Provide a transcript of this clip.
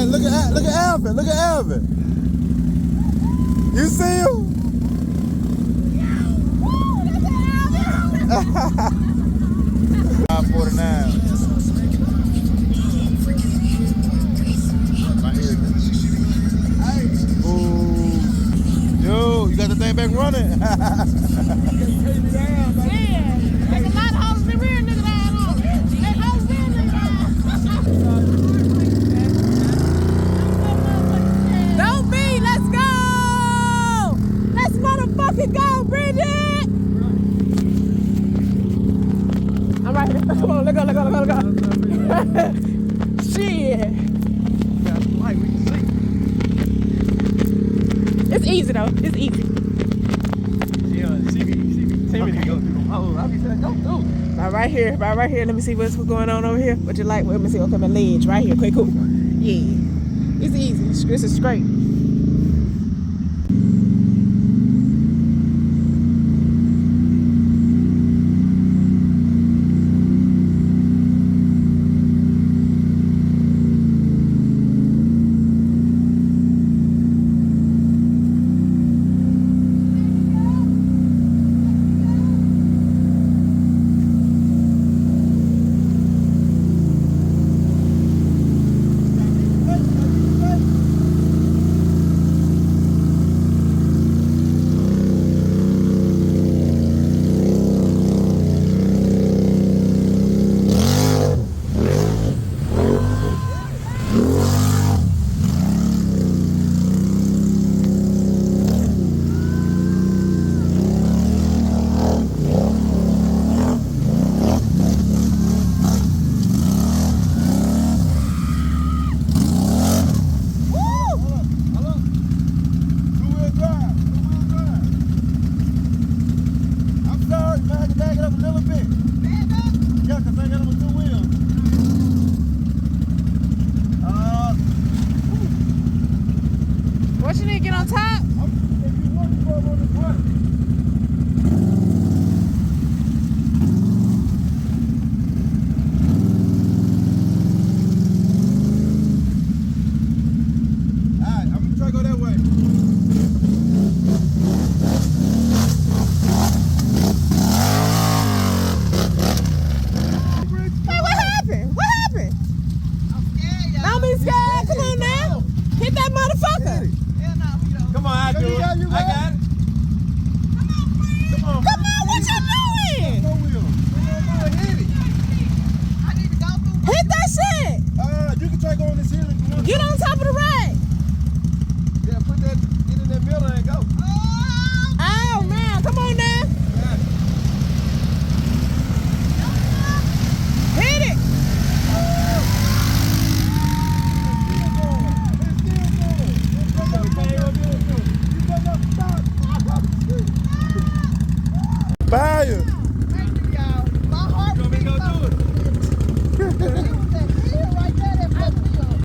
look at Alvin. Look at Alvin. You see him? Woo, that's Alvin. 549. Ooh. Yo, you got the thing back running? Yeah, there's a lot of houses in rear, nigga, down on. There's houses in nigga. Don't be, let's go! Let's motherfucking go, Bridget! I'm right here. Come on, let go. Shit. It's easy though. It's easy. Yeah, see me to go through them holes. I be saying, go through. Right here. Let me see what's going on over here. What you like? Let me see. Okay, my ledge right here. Okay, cool. Yeah. It's easy. This is straight. What you need to get on top? Get on